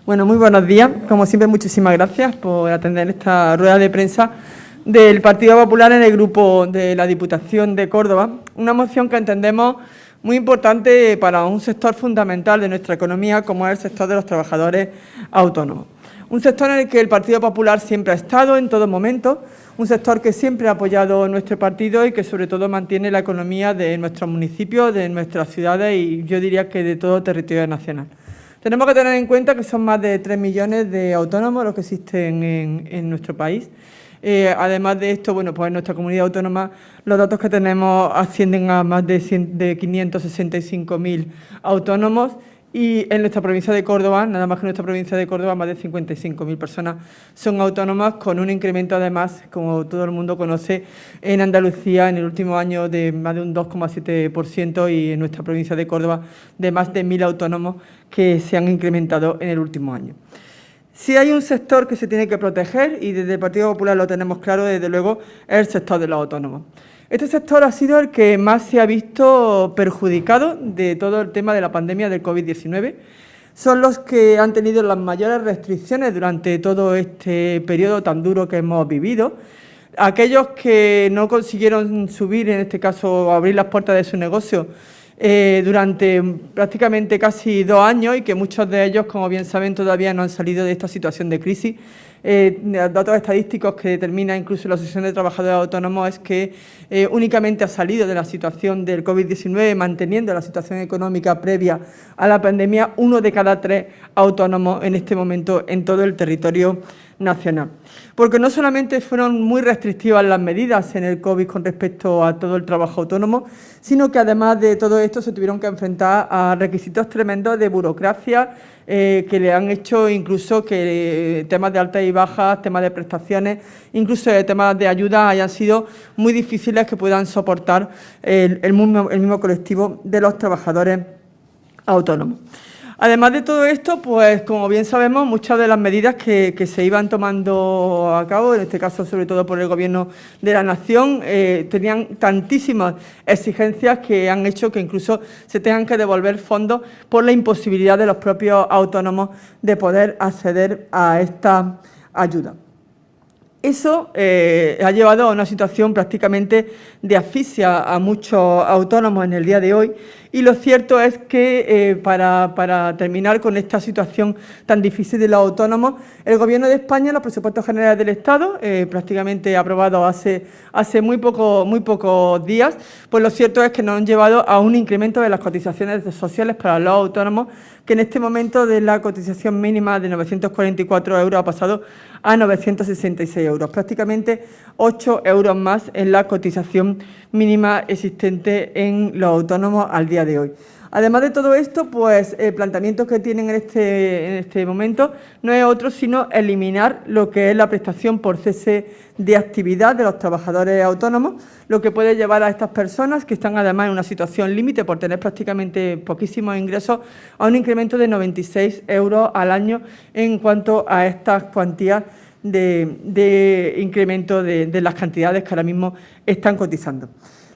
Bueno, muy buenos días. Como siempre, muchísimas gracias por atender esta rueda de prensa del Partido Popular en el grupo de la Diputación de Córdoba. Una moción que entendemos muy importante para un sector fundamental de nuestra economía, como es el sector de los trabajadores autónomos. Un sector en el que el Partido Popular siempre ha estado en todo momento, un sector que siempre ha apoyado nuestro partido y que sobre todo mantiene la economía de nuestros municipios, de nuestras ciudades y yo diría que de todo el territorio nacional. Tenemos que tener en cuenta que son más de 3 millones de autónomos los que existen en nuestro país. Además de esto, bueno, pues en nuestra comunidad autónoma los datos que tenemos ascienden a más de 565.000 autónomos y en nuestra provincia de Córdoba, nada más que en nuestra provincia de Córdoba, más de 55.000 personas son autónomas, con un incremento además, como todo el mundo conoce, en Andalucía en el último año de más de un 2,7% y en nuestra provincia de Córdoba de más de 1.000 autónomos que se han incrementado en el último año. Si hay un sector que se tiene que proteger, y desde el Partido Popular lo tenemos claro, desde luego, es el sector de los autónomos. Este sector ha sido el que más se ha visto perjudicado de todo el tema de la pandemia del COVID-19. Son los que han tenido las mayores restricciones durante todo este periodo tan duro que hemos vivido. Aquellos que no consiguieron subir, en este caso, abrir las puertas de su negocio, durante prácticamente casi 2 años y que muchos de ellos, como bien saben, todavía no han salido de esta situación de crisis. Datos estadísticos que determina incluso la Asociación de Trabajadores Autónomos es que únicamente ha salido de la situación del COVID-19 manteniendo la situación económica previa a la pandemia 1 de cada 3 autónomos en este momento en todo el territorio nacional. Porque no solamente fueron muy restrictivas las medidas en el COVID con respecto a todo el trabajo autónomo, sino que además de todo esto se tuvieron que enfrentar a requisitos tremendos de burocracia que le han hecho incluso que temas de altas y bajas, temas de prestaciones, incluso temas de ayuda hayan sido muy difíciles que puedan soportar el mismo colectivo de los trabajadores autónomos. Además de todo esto, pues como bien sabemos, muchas de las medidas que se iban tomando a cabo, en este caso sobre todo por el Gobierno de la Nación, tenían tantísimas exigencias que han hecho que incluso se tengan que devolver fondos por la imposibilidad de los propios autónomos de poder acceder a esta ayuda. Eso ha llevado a una situación prácticamente de asfixia a muchos autónomos en el día de hoy y lo cierto es que para terminar con esta situación tan difícil de los autónomos, el Gobierno de España, los presupuestos generales del Estado, prácticamente aprobados hace muy pocos días, pues lo cierto es que nos han llevado a un incremento de las cotizaciones sociales para los autónomos, que en este momento de la cotización mínima de 944 euros ha pasado a 966 euros, prácticamente 8 euros más en la cotización mínima existente en los autónomos al día de hoy. Además de todo esto, pues el planteamiento que tienen en este momento no es otro sino eliminar lo que es la prestación por cese de actividad de los trabajadores autónomos, lo que puede llevar a estas personas, que están además en una situación límite por tener prácticamente poquísimos ingresos, a un incremento de 96 euros al año en cuanto a estas cuantías de incremento de las cantidades que ahora mismo están cotizando.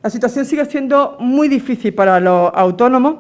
La situación sigue siendo muy difícil para los autónomos,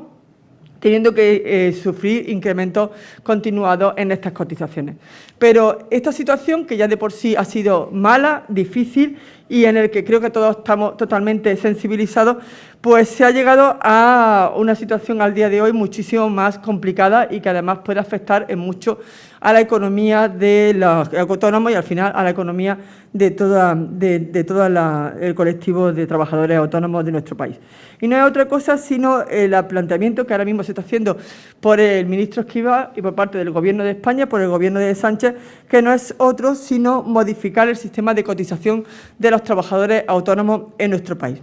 teniendo que sufrir incrementos continuados en estas cotizaciones. Pero esta situación, que ya de por sí ha sido mala, difícil y en el que creo que todos estamos totalmente sensibilizados, pues se ha llegado a una situación al día de hoy muchísimo más complicada y que además puede afectar en mucho a la economía de los autónomos y al final a la economía de todo el colectivo de trabajadores autónomos de nuestro país. Y no es otra cosa sino el planteamiento que ahora mismo se está haciendo por el ministro Escrivá y por parte del Gobierno de España, por el Gobierno de Sánchez, que no es otro sino modificar el sistema de cotización de los trabajadores autónomos en nuestro país.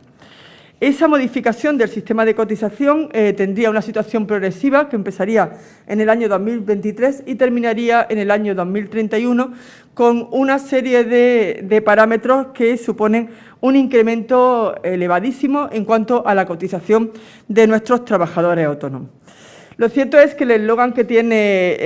Esa modificación del sistema de cotización tendría una situación progresiva que empezaría en el año 2023 y terminaría en el año 2031 con una serie de parámetros que suponen un incremento elevadísimo en cuanto a la cotización de nuestros trabajadores autónomos. Lo cierto es que el eslogan que tiene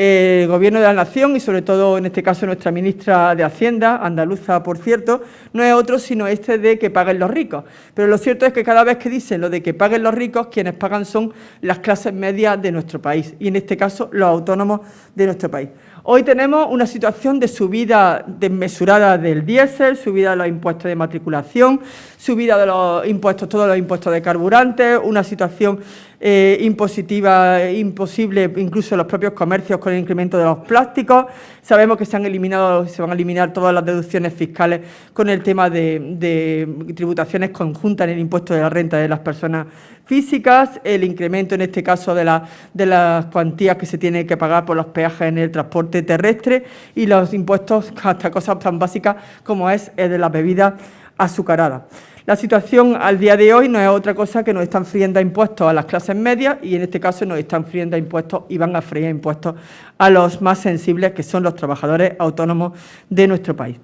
el Gobierno de la Nación, y sobre todo en este caso nuestra ministra de Hacienda, andaluza por cierto, no es otro sino este de que paguen los ricos. Pero lo cierto es que cada vez que dicen lo de que paguen los ricos, quienes pagan son las clases medias de nuestro país, y en este caso los autónomos de nuestro país. Hoy tenemos una situación de subida desmesurada del diésel, subida de los impuestos de matriculación, subida de los impuestos, todos los impuestos de carburantes, una situación impositiva, imposible incluso en los propios comercios con el incremento de los plásticos. Sabemos que se van a eliminar todas las deducciones fiscales con el tema de tributaciones conjuntas en el impuesto de la renta de las personas físicas, el incremento en este caso de las cuantías que se tienen que pagar por los peajes en el transporte terrestre y los impuestos hasta cosas tan básicas como es el de las bebidas azucaradas. La situación al día de hoy no es otra cosa que nos están friendo impuestos a las clases medias y en este caso nos están friendo impuestos y van a freír impuestos a los más sensibles, que son los trabajadores autónomos de nuestro país.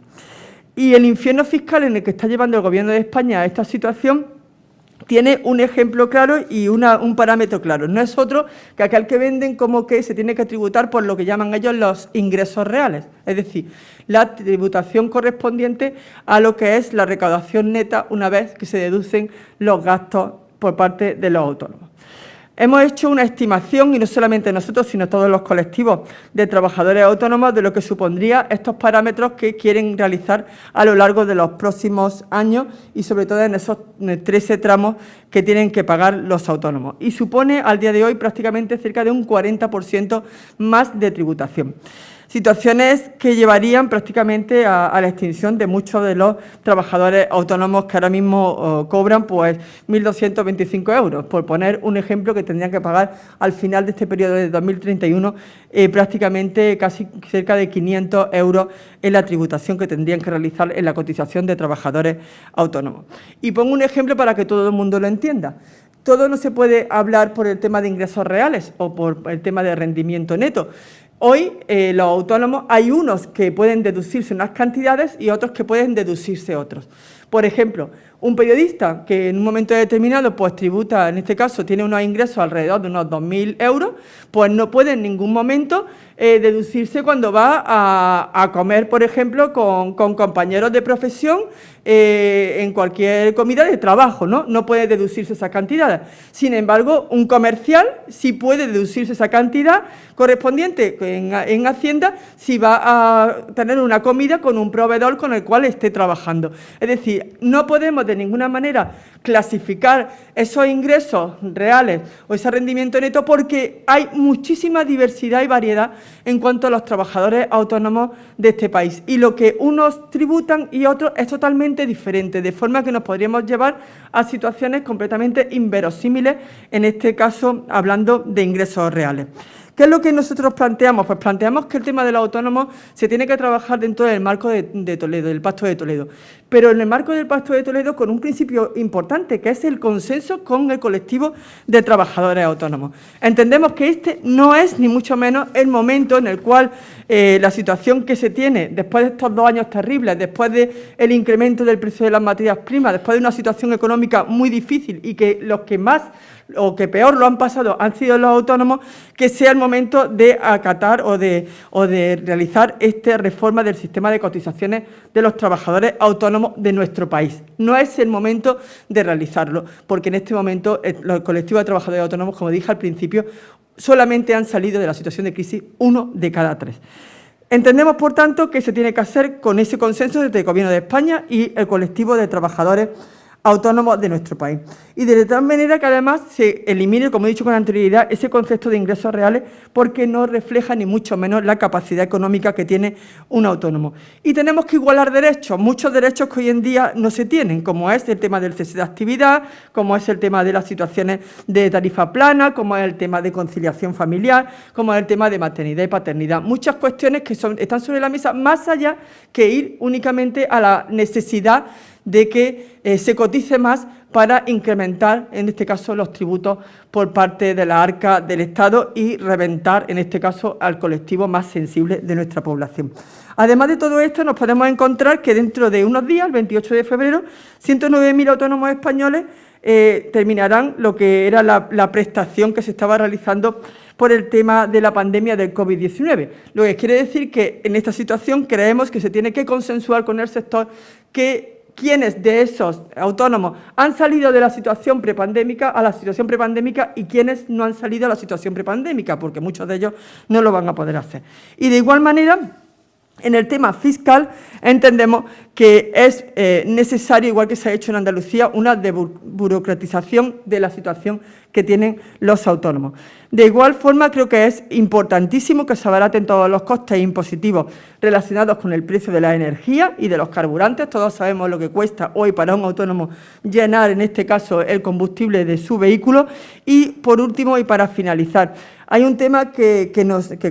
Y el infierno fiscal en el que está llevando el Gobierno de España a esta situación tiene un ejemplo claro y un parámetro claro. No es otro que aquel que venden como que se tiene que tributar por lo que llaman ellos los ingresos reales, es decir, la tributación correspondiente a lo que es la recaudación neta una vez que se deducen los gastos por parte de los autónomos. Hemos hecho una estimación, y no solamente nosotros, sino todos los colectivos de trabajadores autónomos, de lo que supondría estos parámetros que quieren realizar a lo largo de los próximos años y sobre todo en esos 13 tramos que tienen que pagar los autónomos. Y supone al día de hoy prácticamente cerca de un 40% más de tributación. Situaciones que llevarían prácticamente a la extinción de muchos de los trabajadores autónomos que ahora mismo cobran pues 1.225 euros, por poner un ejemplo, que tendrían que pagar al final de este periodo de 2031 prácticamente casi cerca de 500 euros en la tributación que tendrían que realizar en la cotización de trabajadores autónomos. Y pongo un ejemplo para que todo el mundo lo entienda. Todo no se puede hablar por el tema de ingresos reales o por el tema de rendimiento neto. Hoy los autónomos hay unos que pueden deducirse unas cantidades y otros que pueden deducirse otros. Por ejemplo, un periodista que en un momento determinado pues tributa, en este caso tiene unos ingresos alrededor de unos 2.000 euros, pues no puede en ningún momento deducirse cuando va a comer, por ejemplo, con compañeros de profesión en cualquier comida de trabajo, ¿no? No puede deducirse esa cantidad. Sin embargo, un comercial sí puede deducirse esa cantidad correspondiente en Hacienda si va a tener una comida con un proveedor con el cual esté trabajando. Es decir, no podemos de ninguna manera clasificar esos ingresos reales o ese rendimiento neto porque hay muchísima diversidad y variedad en cuanto a los trabajadores autónomos de este país. Y lo que unos tributan y otros es totalmente diferente, de forma que nos podríamos llevar a situaciones completamente inverosímiles, en este caso hablando de ingresos reales. ¿Qué es lo que nosotros planteamos? Pues planteamos que el tema de los autónomos se tiene que trabajar dentro del marco de Toledo, del Pacto de Toledo, pero en el marco del Pacto de Toledo con un principio importante, que es el consenso con el colectivo de trabajadores autónomos. Entendemos que este no es ni mucho menos el momento en el cual la situación que se tiene después de estos 2 años terribles, después del incremento del precio de las materias primas, después de una situación económica muy difícil y que los que más o que peor lo han pasado han sido los autónomos, que sea el momento de acatar o de realizar esta reforma del sistema de cotizaciones de los trabajadores autónomos de nuestro país. No es el momento de realizarlo, porque en este momento los colectivos de trabajadores autónomos, como dije al principio, solamente han salido de la situación de crisis 1 de cada 3. Entendemos, por tanto, que se tiene que hacer con ese consenso entre el Gobierno de España y el colectivo de trabajadores autónomos de nuestro país. Y de tal manera que además se elimine, como he dicho con anterioridad, ese concepto de ingresos reales porque no refleja ni mucho menos la capacidad económica que tiene un autónomo. Y tenemos que igualar derechos, muchos derechos que hoy en día no se tienen, como es el tema del cese de actividad, como es el tema de las situaciones de tarifa plana, como es el tema de conciliación familiar, como es el tema de maternidad y paternidad. Muchas cuestiones que están sobre la mesa, más allá que ir únicamente a la necesidad de que se cotice más para incrementar, en este caso, los tributos por parte de la arca del Estado y reventar, en este caso, al colectivo más sensible de nuestra población. Además de todo esto, nos podemos encontrar que dentro de unos días, el 28 de febrero, 109.000 autónomos españoles terminarán lo que era la prestación que se estaba realizando por el tema de la pandemia del COVID-19. Lo que quiere decir que en esta situación creemos que se tiene que consensuar con el sector que quiénes de esos autónomos han salido de la situación prepandémica a la situación prepandémica y quiénes no han salido a la situación prepandémica, porque muchos de ellos no lo van a poder hacer. Y de igual manera, en el tema fiscal, entendemos que es necesario, igual que se ha hecho en Andalucía, una desburocratización de la situación que tienen los autónomos. De igual forma, creo que es importantísimo que se abaraten todos los costes impositivos relacionados con el precio de la energía y de los carburantes. Todos sabemos lo que cuesta hoy para un autónomo llenar, en este caso, el combustible de su vehículo. Y, por último, y para finalizar, hay un tema que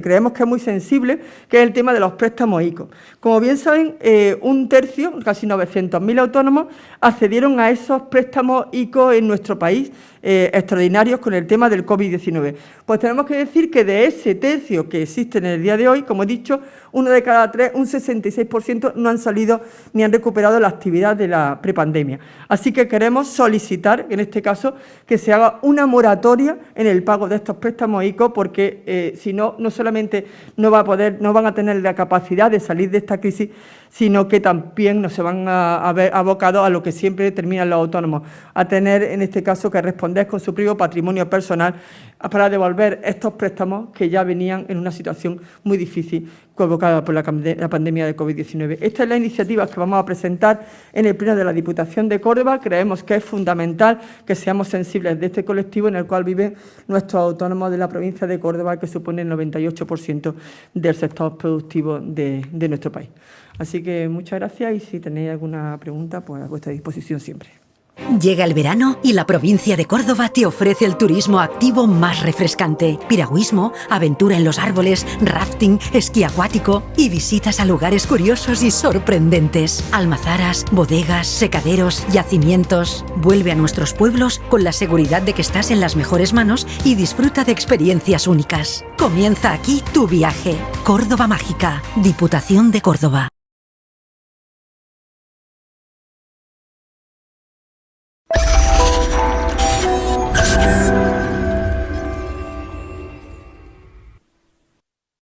creemos que es muy sensible, que es el tema de los préstamos ICO. Como bien saben, un tercio, casi 900.000 autónomos, accedieron a esos préstamos ICO en nuestro país, extraordinarios con el tema del COVID-19. Pues tenemos que decir que de ese tercio que existe en el día de hoy, como he dicho, 1 de cada 3, un 66%, no han salido ni han recuperado la actividad de la prepandemia. Así que queremos solicitar, en este caso, que se haga una moratoria en el pago de estos préstamos ICO, porque si no, no solamente no van a tener la capacidad de salir de esta crisis, sino que también nos se van a ver abocados a lo que siempre terminan los autónomos, a tener, en este caso, que responder con su propio patrimonio personal para devolver estos préstamos que ya venían en una situación muy difícil provocada por la pandemia de COVID-19. Esta es la iniciativa que vamos a presentar en el Pleno de la Diputación de Córdoba. Creemos que es fundamental que seamos sensibles de este colectivo en el cual viven nuestros autónomos de la provincia de Córdoba, que supone el 98% del sector productivo de nuestro país. Así que muchas gracias y si tenéis alguna pregunta, pues a vuestra disposición siempre. Llega el verano y la provincia de Córdoba te ofrece el turismo activo más refrescante. Piragüismo, aventura en los árboles, rafting, esquí acuático y visitas a lugares curiosos y sorprendentes. Almazaras, bodegas, secaderos, yacimientos. Vuelve a nuestros pueblos con la seguridad de que estás en las mejores manos y disfruta de experiencias únicas. Comienza aquí tu viaje. Córdoba Mágica, Diputación de Córdoba.